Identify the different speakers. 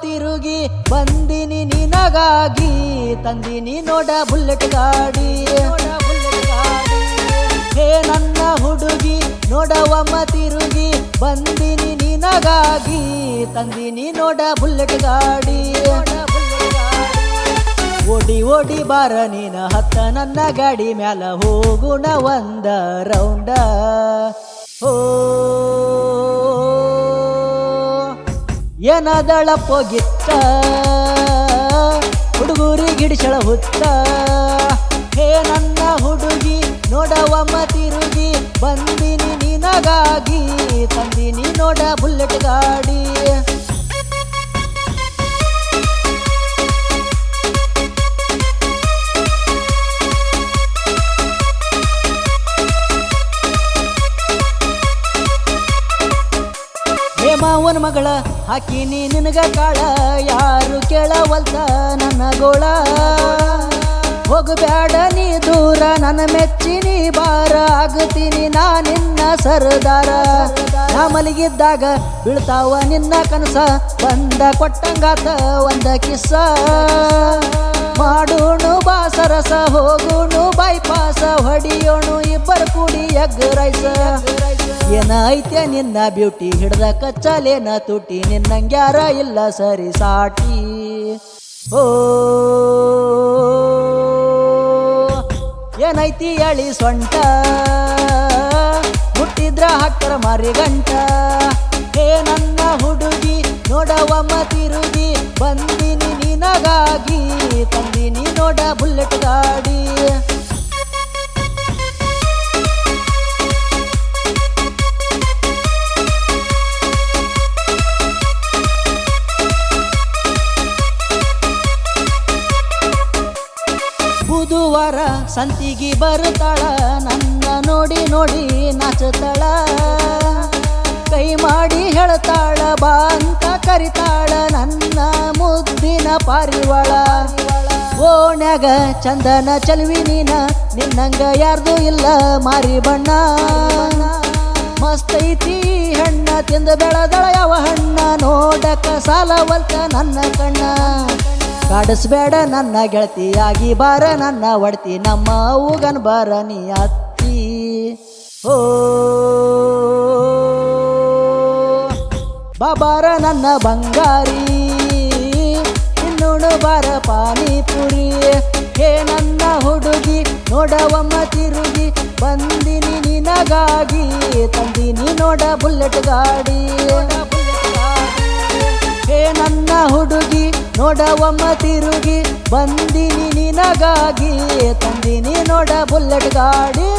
Speaker 1: ತಿರುಗಿ ಬಂದಿನಿ ನಿನಗಾಗಿ ತಂದಿನಿ ನೋಡ ಬುಲೆಟ್ ಗಾಡಿ ಹೇ ನನ್ನ ಹುಡುಗಿ ನೋಡವಮ್ಮ ತಿರುಗಿ ಬಂದಿನಿ ನಿನಗಾಗಿ ತಂದಿನಿ ನೋಡ ಬುಲೆಟ್ ಗಾಡಿ ಓಡಿ ಓಡಿ ಬಾರ ನೀನ ಹತ್ತ ನನ್ನ ಗಾಡಿ ಮ್ಯಾಲ ಹೋಗುಣ ಒಂದ ರೌಂಡ ಓ ಏನದಳಪ್ಪೋಗಿತ್ತ ಹುಡುಗೂರಿ ಗಿಡಿಸಳ ಹುತ್ತ ಹೇ ನನ್ನ ಹುಡುಗಿ ನೋಡವಮ್ಮ ತಿರುಗಿ ಬಂದಿನಿ ನಿನಗಾಗಿ ತಂದಿನಿ ನೋಡ ಬುಲೆಟ್ ಗಾಡಿ ಮಾವನ ಮಗಳ ಹಾಕಿನಿ ನಿನಗ ಕಾಳ ಯಾರು ಕೇಳವಲ್ತ ನನ್ನ ಗೋಳ ಹೋಗಬ್ಯಾಡ ನೀ ದೂರ ನನ್ನ ಮೆಚ್ಚಿನಿ ಬಾರ ಆಗುತ್ತೀನಿ ನಾ ನಿನ್ನ ಸರದಾರ ನಾ ಮಲಗಿದ್ದಾಗ ಬೀಳ್ತಾವ ನಿನ್ನ ಕನಸ ಬಂದ ಕೊಟ್ಟಂಗಾತ ಒಂದ ಕಿಸ್ಸ ಮಾಡೋಣು ಬಾಸರಸ ಹೋಗೋಣು ಬೈಪಾಸ ಹೊಡಿಯೋಣು ಇಬ್ಬರು ಕೂಡಿ ಎಗ್ ರೈಸ ಏನ ಐತೆ ನಿನ್ನ ಬ್ಯೂಟಿ ಹಿಡ್ದ ಕಚ್ಚಲೇನ ತುಟಿ ನಿನ್ನಂಗ್ಯಾರ ಇಲ್ಲ ಸರಿ ಸಾಟಿ ಓ ಏನೈತಿ ಅಳಿ ಸೊಂಟ ಮುಟ್ಟಿದ್ರ ಹಾಕ್ತರ ಮಾರಿ ಗಂಟ ಹೇ ನನ್ನ ಹುಡುಗಿ ನೋಡವಮ್ಮ ತಿರುಗಿ ಬಂದಿನಿ ನಿನಗಾಗಿ ತಂದಿನಿ ನೋಡ ಬುಲೆಟ್ ಗಾಡಿ ಬುಧವಾರ ಸಂತಿಗೆ ಬರುತ್ತಾಳ ನನ್ನ ನೋಡಿ ನೋಡಿ ನಾಚತಾಳ ಕೈ ಮಾಡಿ ಹೇಳ್ತಾಳ ಬಾ ಅಂತ ಕರಿತಾಳ ನನ್ನ ಮುದ್ದಿನ ಪಾರಿವಾಳ ಓಣ್ಯಾಗ ಚಂದನ ಚಲ್ವಿ ನೀನ ನಿನ್ನಂಗ ಯಾರ್ದು ಇಲ್ಲ ಮಾರಿ ಬಣ್ಣ ಮಸ್ತ್ ಐತಿ ಹಣ್ಣ ತಿಂದ ಬೆಳದಳ ಯಾವ ಹಣ್ಣ ನೋಡಕ ಸಾಲವಲ್ತ ನನ್ನ ಕಣ್ಣ ಕಾಡಿಸ್ಬೇಡ ನನ್ನ ಗೆಳತಿಯಾಗಿ ಬಾರ ನನ್ನ ಒಡ್ತಿ ನಮ್ಮ ಊಗನ್ ಬಾರ ನೀ ಅತ್ತಿ ಓ ಬಾಬಾರ ನನ್ನ ಬಂಗಾರಿ ಇನ್ನುಣು ಬಾರ ಪಾನಿಪುರಿ ಹೇ ನನ್ನ ಹುಡುಗಿ ನೋಡವಮ್ಮ ತಿರುಗಿ ಬಂದಿನಿ ನಿನಗಾಗಿ ತಂದಿನಿ ನೋಡ ಬುಲೆಟ್ ಗಾಡಿ ಹೇ ನನ್ನ ಹುಡುಗಿ ನೋಡವಮ್ಮ ತಿರುಗಿ ಬಂದಿನಿ ನಿನಗಾಗಿ ತಂದಿನಿ ನೋಡ ಬುಲೆಟ್ ಗಾಡಿ